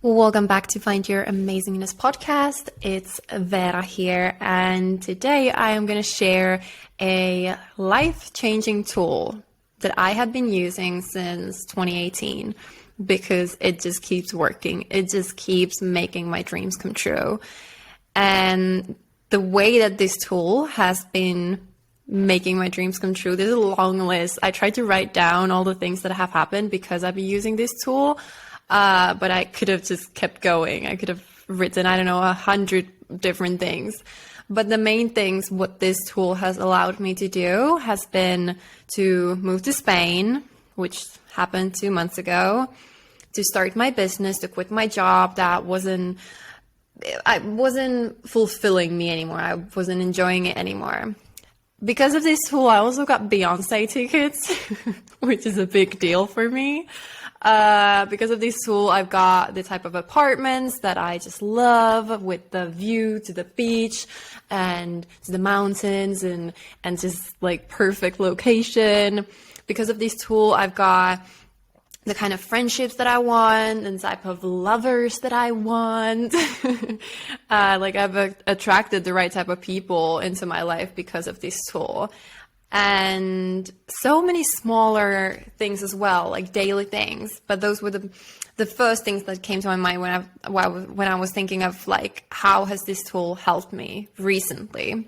Welcome back to Find Your Amazingness podcast. It's Vera here, and today I am going to share a life-changing tool that I have been using since 2018 because it just keeps working. It just keeps making my dreams come true. And the way that this tool has been making my dreams come true, there's a long list. I tried to write down all the things that have happened because I've been using this tool. But I could have just kept going. I could have written, 100 different things. But the main things what this tool has allowed me to do has been to move to Spain, which happened 2 months ago, to start my business, to quit my job that wasn't fulfilling me anymore. I wasn't enjoying it anymore. Because of this tool, I also got Beyonce tickets, which is a big deal for me. Because of this tool, I've got the type of apartments that I just love with the view to the beach and to the mountains and just like perfect location. Because of this tool, I've got the kind of friendships that I want and type of lovers that I want. I've attracted the right type of people into my life because of this tool. And so many smaller things as well, like daily things. But those were the first things that came to my mind when I was thinking of like, how has this tool helped me recently?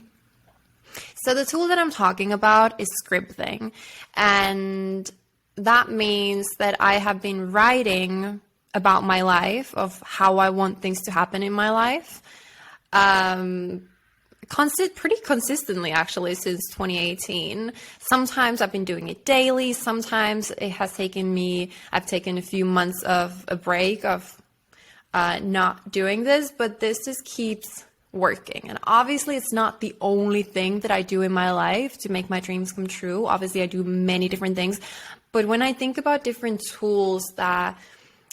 So the tool that I'm talking about is scripting. And that means that I have been writing about my life, of how I want things to happen in my life. Pretty consistently, actually, since 2018. Sometimes I've been doing it daily. Sometimes it has I've taken a few months of a break of not doing this, but this just keeps working. And obviously, it's not the only thing that I do in my life to make my dreams come true. Obviously, I do many different things. But when I think about different tools that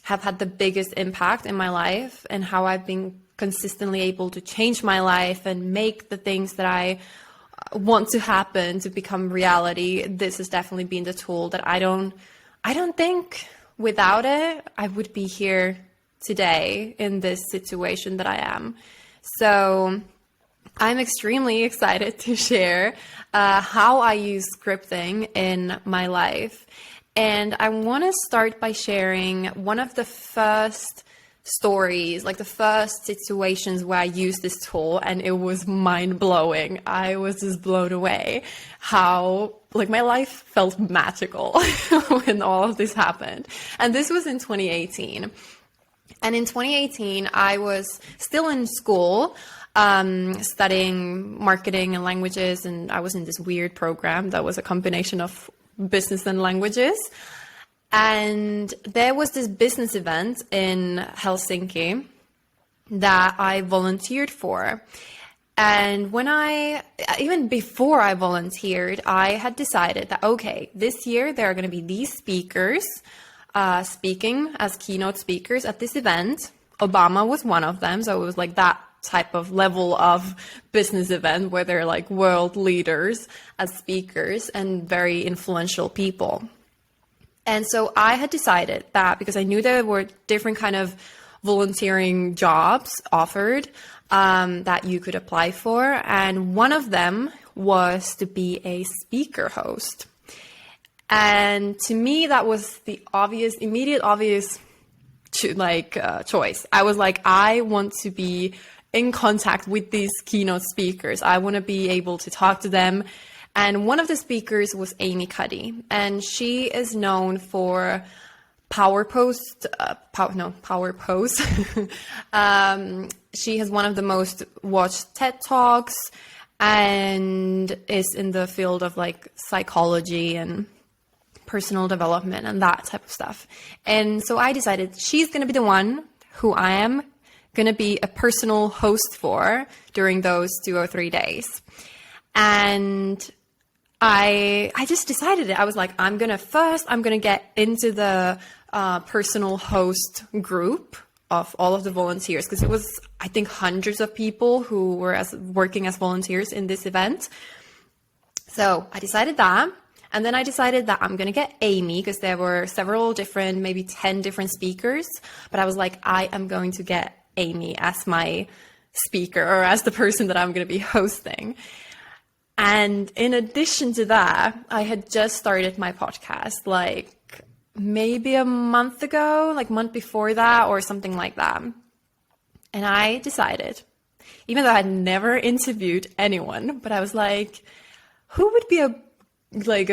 have had the biggest impact in my life and how I've been consistently able to change my life and make the things that I want to happen to become reality, this has definitely been the tool that I don't think without it I would be here today in this situation that I am. So I'm extremely excited to share how I use scripting in my life. And I want to start by sharing one of the first stories, like the first situations where I used this tool, and it was mind-blowing. I was just blown away how like my life felt magical when all of this happened. And this was in 2018. And in 2018, I was still in school, studying marketing and languages, and I was in this weird program that was a combination of business and languages. And there was this business event in Helsinki that I volunteered for. And even before I volunteered, I had decided that, okay, this year there are going to be these speakers speaking as keynote speakers at this event. Obama was one of them. So it was like that type of level of business event where they're like world leaders as speakers and very influential people. And so I had decided that because I knew there were different kind of volunteering jobs offered that you could apply for. And one of them was to be a speaker host. And to me, that was the immediate obvious choice. I was like, I want to be in contact with these keynote speakers. I want to be able to talk to them. And one of the speakers was Amy Cuddy, and she is known for Power Post. She has one of the most watched TED Talks and is in the field of like psychology and personal development and that type of stuff. And so I decided she's going to be the one who I am going to be a personal host for during those 2 or 3 days. And I just decided it. I was like, I'm going to get into the personal host group of all of the volunteers, because it was, I think, hundreds of people who were working as volunteers in this event. So I decided that. And then I decided that I'm going to get Amy, because there were several different, maybe 10 different speakers. But I was like, I am going to get Amy as my speaker, or as the person that I'm going to be hosting. And in addition to that, I had just started my podcast like maybe a month ago, like month before that or something like that. And I decided, even though I had never interviewed anyone, but I was like, who would be a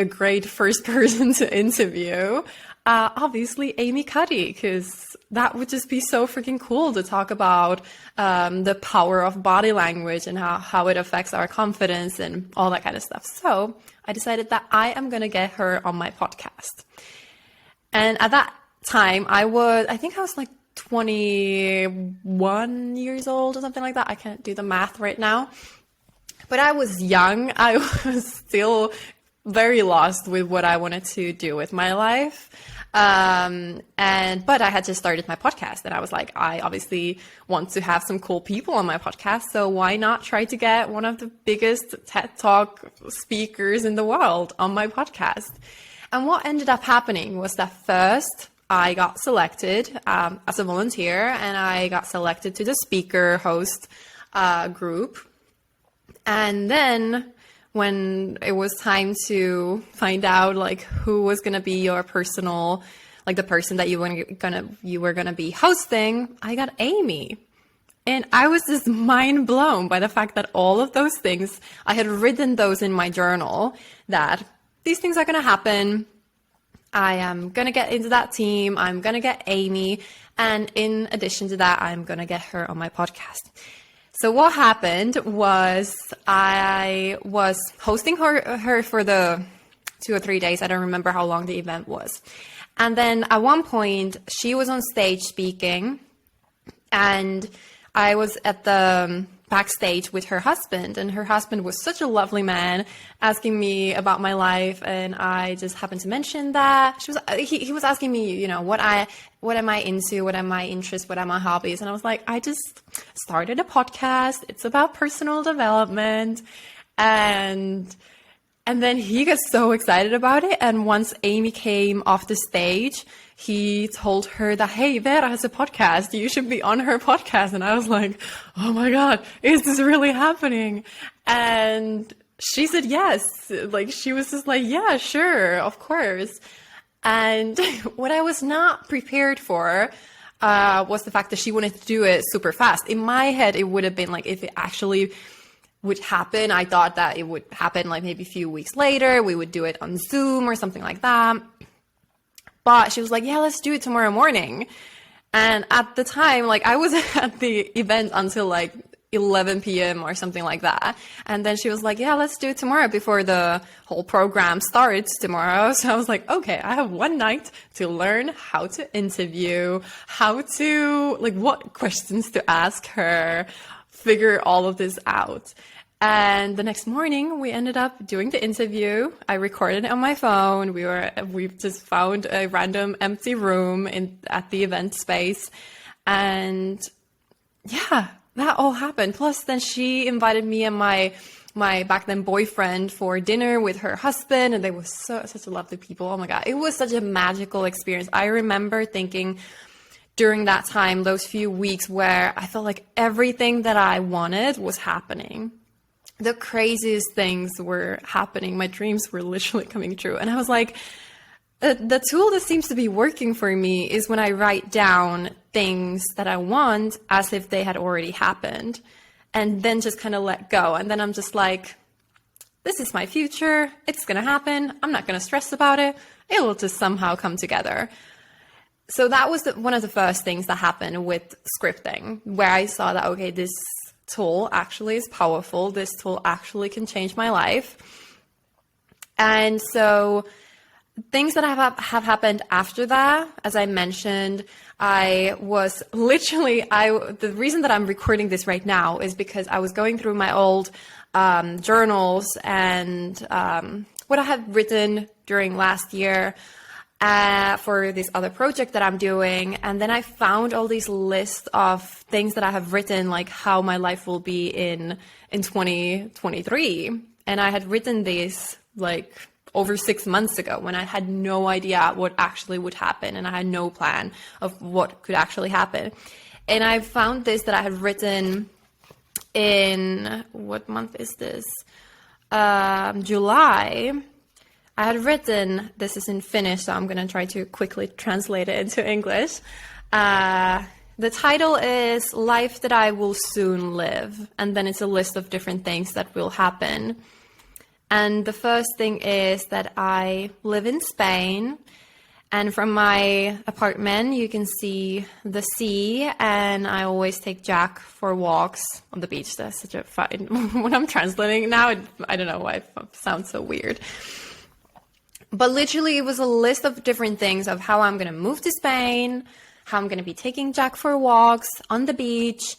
great first person to interview? Obviously Amy Cuddy, because that would just be so freaking cool to talk about the power of body language and how it affects our confidence and all that kind of stuff. So I decided that I am going to get her on my podcast. And at that time, I think I was like 21 years old or something like that. I can't do the math right now. But I was young. I was still very lost with what I wanted to do with my life. But I had just started my podcast, and I was like, I obviously want to have some cool people on my podcast. So why not try to get one of the biggest TED Talk speakers in the world on my podcast? And what ended up happening was that first I got selected as a volunteer, and I got selected to the speaker host group. And then when it was time to find out like who was going to be your personal, like the person that you were going to be hosting, I got Amy. And I was just mind blown by the fact that all of those things, I had written those in my journal, that these things are going to happen. I am going to get into that team. I'm going to get Amy. And in addition to that, I'm going to get her on my podcast. So what happened was I was hosting her for the 2 or 3 days. I don't remember how long the event was. And then at one point, she was on stage speaking, and I was at the backstage with her husband, and her husband was such a lovely man, asking me about my life, and I just happened to mention that. He was asking me, you know, what am I into, what are my interests, what are my hobbies, and I was like, I just started a podcast. It's about personal development, and then he got so excited about it. And once Amy came off the stage, he told her that, hey, Vera has a podcast. You should be on her podcast. And I was like, oh my God, is this really happening? And she said yes. Like, she was just like, yeah, sure, of course. And what I was not prepared for was the fact that she wanted to do it super fast. In my head, it would have been like, if it actually would happen, I thought that it would happen like maybe a few weeks later. We would do it on Zoom or something like that. But she was like, yeah, let's do it tomorrow morning. And at the time, like, I was at the event until like 11 p.m. or something like that. And then she was like, yeah, let's do it tomorrow before the whole program starts tomorrow. So I was like, okay, I have one night to learn how to interview, how to, like, what questions to ask her, figure all of this out. And the next morning, we ended up doing the interview. I recorded it on my phone. We just found a random empty room at the event space. And yeah, that all happened. Plus, then she invited me and my back then boyfriend for dinner with her husband. And they were such a lovely people. Oh my God, it was such a magical experience. I remember thinking during that time, those few weeks where I felt like everything that I wanted was happening. The craziest things were happening. My dreams were literally coming true. And I was like, the tool that seems to be working for me is when I write down things that I want as if they had already happened, and then just kind of let go. And then I'm just like, this is my future. It's going to happen. I'm not going to stress about it. It will just somehow come together. So that was one of the first things that happened with scripting, where I saw that, okay, this tool actually is powerful. This tool actually can change my life. And so things that have happened after that, as I mentioned, the reason that I'm recording this right now is because I was going through my old journals and what I had written during last year for this other project that I'm doing. And then I found all these lists of things that I have written, like how my life will be in 2023. And I had written these like over 6 months ago, when I had no idea what actually would happen and I had no plan of what could actually happen. And I found this that I had written in, what month is this? July. I had written, this is in Finnish, so I'm going to try to quickly translate it into English. The title is Life That I Will Soon Live. And then it's a list of different things that will happen. And the first thing is that I live in Spain. And from my apartment, you can see the sea. And I always take Jack for walks on the beach. That's such a fun, when I'm translating now, I don't know why it sounds so weird. But literally, it was a list of different things of how I'm going to move to Spain, how I'm going to be taking Jack for walks on the beach,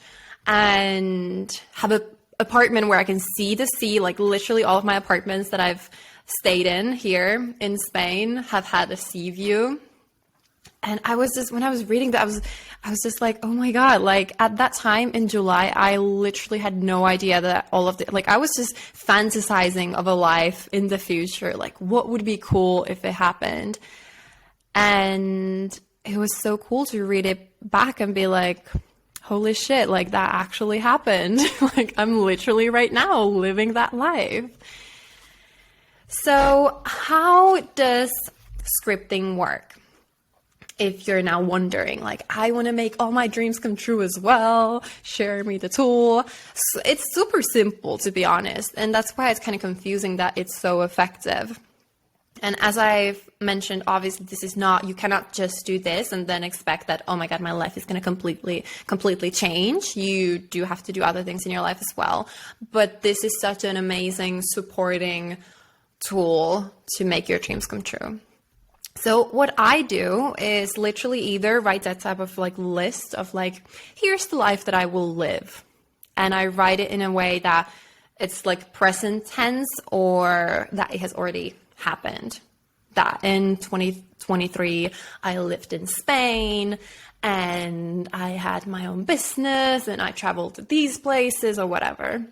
and have an apartment where I can see the sea. Like literally all of my apartments that I've stayed in here in Spain have had a sea view. And I was just, when I was reading that, I was just like, oh my God, like at that time in July, I literally had no idea that all of the, like I was just fantasizing of a life in the future. Like what would be cool if it happened? And it was so cool to read it back and be like, holy shit, like that actually happened. Like I'm literally right now living that life. So how does scripting work? If you're now wondering, like, I want to make all my dreams come true as well, share me the tool. So it's super simple, to be honest. And that's why it's kind of confusing that it's so effective. And as I've mentioned, obviously, this is not, you cannot just do this and then expect that, oh my God, my life is going to completely change. You do have to do other things in your life as well. But this is such an amazing supporting tool to make your dreams come true. So what I do is literally either write that type of like list of like, here's the life that I will live. And I write it in a way that it's like present tense or that it has already happened. That in 2023, I lived in Spain and I had my own business and I traveled to these places or whatever.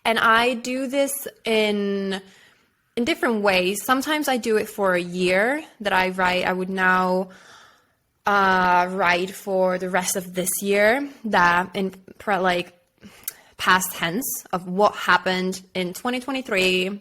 And I do this in different ways. Sometimes I do it for a year that I write. I would now write for the rest of this year that in like past tense of what happened in 2023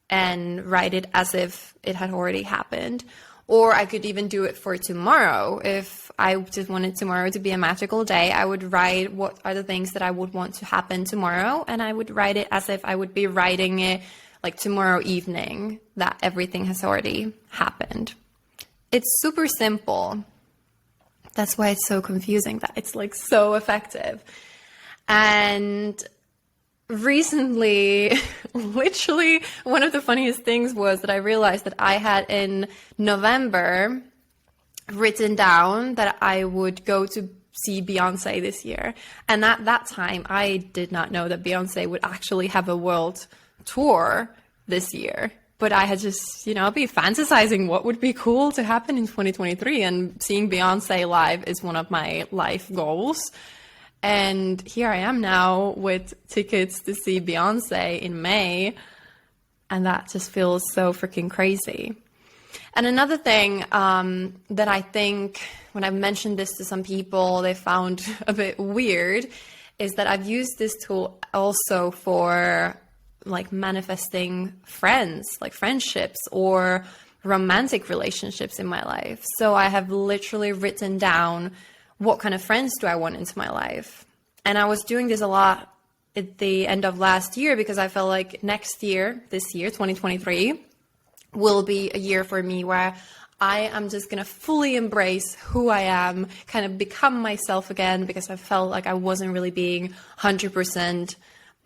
and write it as if it had already happened. Or I could even do it for tomorrow. If I just wanted tomorrow to be a magical day, I would write what are the things that I would want to happen tomorrow. And I would write it as if I would be writing it like tomorrow evening, that everything has already happened. It's super simple. That's why it's so confusing, that it's like so effective. And recently, literally one of the funniest things was that I realized that I had in November written down that I would go to see Beyonce this year. And at that time, I did not know that Beyonce would actually have a world tour this year. But I had just, be fantasizing what would be cool to happen in 2023. And seeing Beyonce live is one of my life goals. And here I am now with tickets to see Beyonce in May. And that just feels so freaking crazy. And another thing that I think when I've mentioned this to some people, they found a bit weird is that I've used this tool also for like manifesting friends, like friendships or romantic relationships in my life. So I have literally written down what kind of friends do I want into my life. And I was doing this a lot at the end of last year because I felt like this year, 2023, will be a year for me where I am just going to fully embrace who I am, kind of become myself again, because I felt like I wasn't really being 100%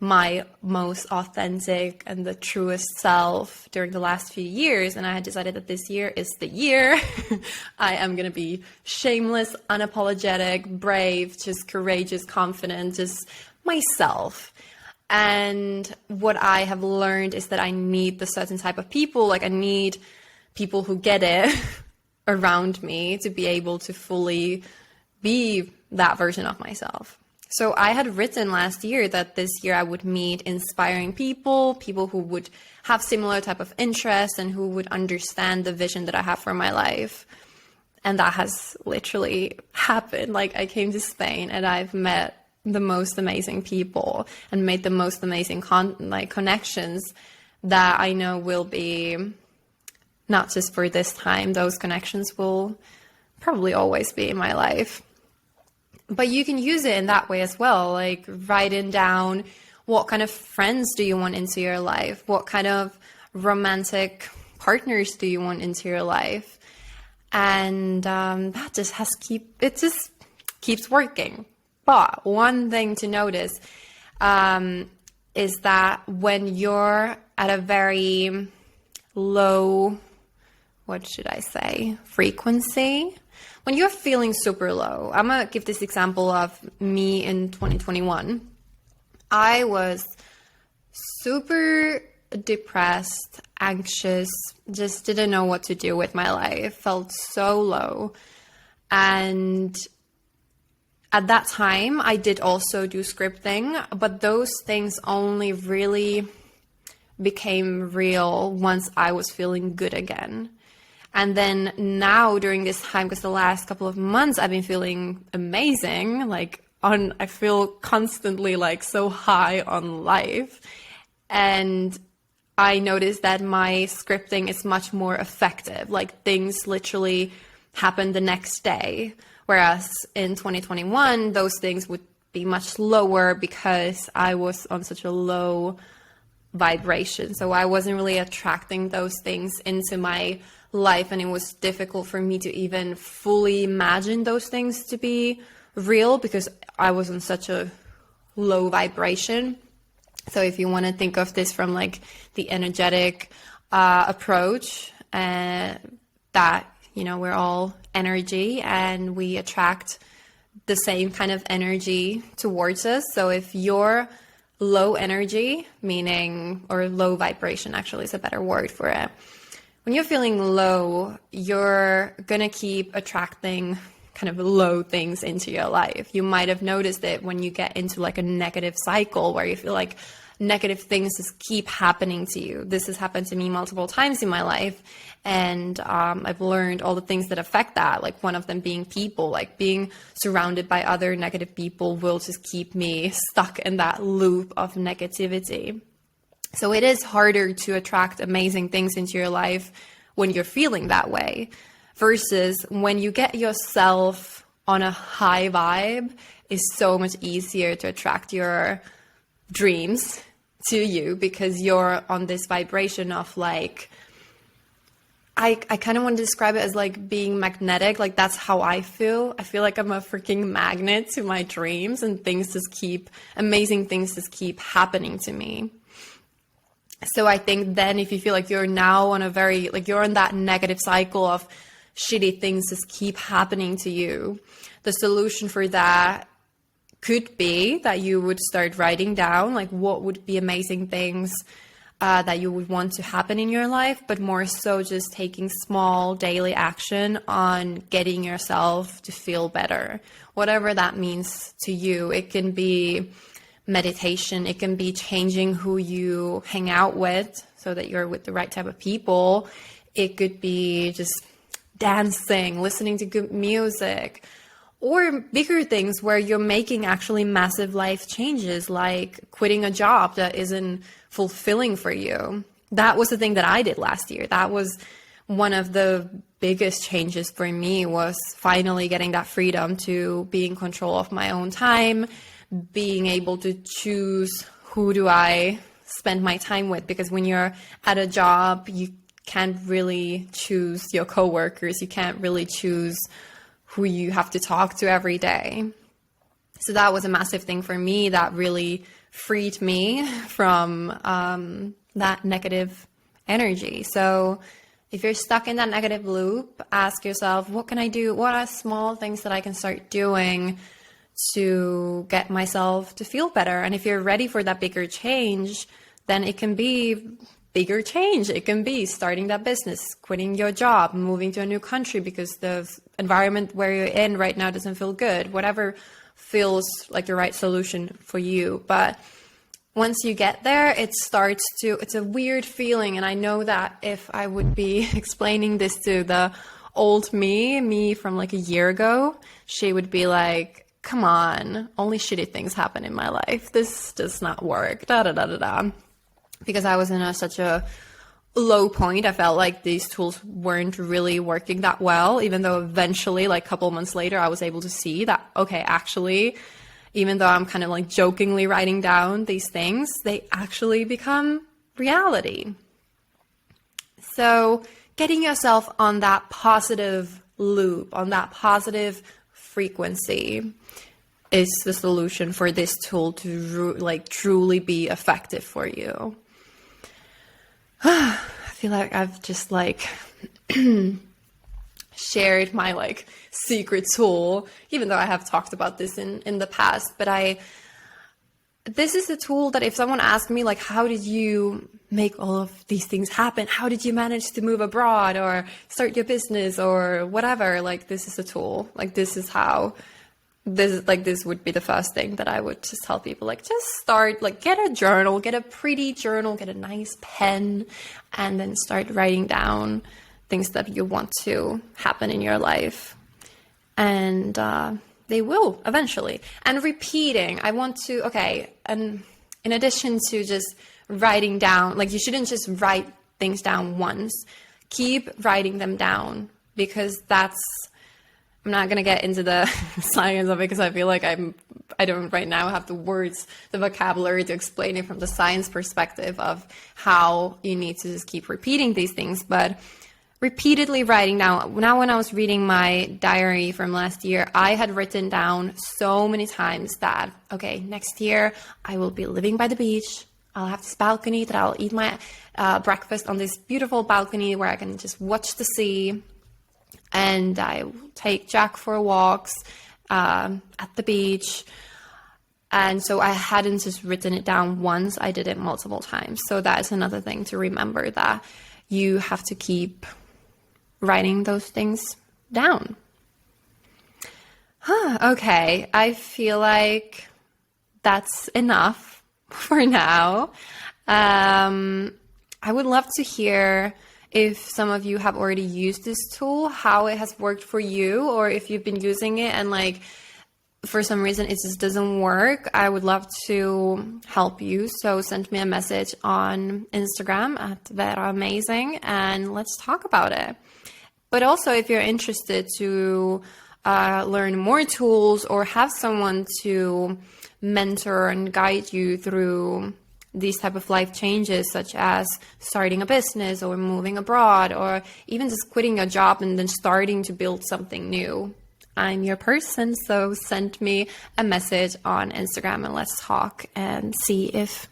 my most authentic and the truest self during the last few years. And I had decided that this year is the year. I am going to be shameless, unapologetic, brave, just courageous, confident, just myself. And what I have learned is that I need the certain type of people. Like I need people who get it around me to be able to fully be that version of myself. So I had written last year that this year I would meet inspiring people, people who would have similar type of interests and who would understand the vision that I have for my life. And that has literally happened. Like, I came to Spain and I've met the most amazing people and made the most amazing connections that I know will be not just for this time. Those connections will probably always be in my life. But you can use it in that way as well, like writing down what kind of friends do you want into your life? What kind of romantic partners do you want into your life? And that just keeps working. But one thing to notice is that when you're at a very low, what should I say, frequency, when you're feeling super low, I'm going to give this example of me in 2021. I was super depressed, anxious, just didn't know what to do with my life, felt so low. And at that time, I did also do scripting, but those things only really became real once I was feeling good again. And then now during this time, because the last couple of months I've been feeling amazing, I feel constantly so high on life. And I noticed that my scripting is much more effective. Like, things literally happen the next day. Whereas in 2021, those things would be much lower because I was on such a low vibration. So I wasn't really attracting those things into my life, and it was difficult for me to even fully imagine those things to be real because I was on such a low vibration. So if you want to think of this from the energetic approach, that, we're all energy and we attract the same kind of energy towards us. So if you're low energy, or low vibration actually is a better word for it. When you're feeling low, you're going to keep attracting kind of low things into your life. You might have noticed it when you get into a negative cycle where you feel like negative things just keep happening to you. This has happened to me multiple times in my life. And I've learned all the things that affect that, one of them being people, being surrounded by other negative people will just keep me stuck in that loop of negativity. So it is harder to attract amazing things into your life when you're feeling that way versus when you get yourself on a high vibe. It's so much easier to attract your dreams to you because you're on this vibration of I kind of want to describe it as being magnetic. That's how I feel. I feel like I'm a freaking magnet to my dreams, and amazing things just keep happening to me. So I think then if you feel like you're now on you're in that negative cycle of shitty things just keep happening to you, the solution for that could be that you would start writing down what would be amazing things that you would want to happen in your life, but more so just taking small daily action on getting yourself to feel better. Whatever that means to you. It can be meditation. It can be changing who you hang out with so that you're with the right type of people. It could be just dancing, listening to good music, or bigger things where you're making actually massive life changes, like quitting a job that isn't fulfilling for you. That was the thing that I did last year. That was one of the biggest changes for me, was finally getting that freedom to be in control of my own time, being able to choose who do I spend my time with. Because when you're at a job, you can't really choose your coworkers. You can't really choose who you have to talk to every day. So that was a massive thing for me that really freed me from that negative energy. So if you're stuck in that negative loop, ask yourself, what can I do? What are small things that I can start doing to get myself to feel better? And if you're ready for that bigger change, then it can be bigger change. It can be starting that business, quitting your job, moving to a new country because the environment where you're in right now doesn't feel good, whatever feels like the right solution for you. But once you get there, it's a weird feeling. And I know that if I would be explaining this to the old me from like a year ago, she would be like, come on, only shitty things happen in my life. This does not work, da da da da da. Because I was in such a low point. I felt like these tools weren't really working that well, even though eventually, like a couple months later, I was able to see that, okay, actually, even though I'm kind of like jokingly writing down these things, they actually become reality. So getting yourself on that positive loop, on that positive frequency is the solution for this tool to like truly be effective for you. I feel like I've just like shared my like secret tool, even though I have talked about this in the past, but this is a tool that if someone asked me like, how did you make all of these things happen? How did you manage to move abroad or start your business or whatever? Like, this is a tool. Like, this is how this would be the first thing that I would just tell people, like, just start, like, get a journal, get a pretty journal, get a nice pen, and then start writing down things that you want to happen in your life. And they will eventually. And repeating, and in addition to just writing down, like, you shouldn't just write things down once. Keep writing them down, because I'm not going to get into the science of it, because I feel like I don't right now have the words, the vocabulary to explain it from the science perspective of how you need to just keep repeating these things. But repeatedly writing down. Now, when I was reading my diary from last year, I had written down so many times that, okay, next year I will be living by the beach. I'll have this balcony that I'll eat my breakfast on this beautiful balcony where I can just watch the sea. And I will take Jack for walks at the beach. And so I hadn't just written it down once, I did it multiple times. So that is another thing to remember, that you have to keep writing those things down. Okay, I feel like that's enough for now. I would love to hear if some of you have already used this tool, how it has worked for you, or if you've been using it and like for some reason it just doesn't work. I would love to help you. So send me a message on Instagram at @VeraAmazing and let's talk about it. But also, if you're interested to learn more tools or have someone to mentor and guide you through these type of life changes, such as starting a business or moving abroad, or even just quitting a job and then starting to build something new, I'm your person. So send me a message on Instagram and let's talk and see if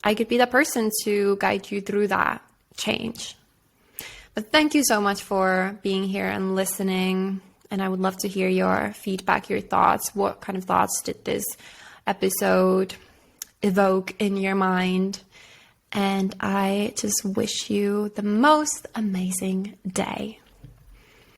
I could be that person to guide you through that change. But thank you so much for being here and listening. And I would love to hear your feedback, your thoughts. What kind of thoughts did this episode evoke in your mind? And I just wish you the most amazing day.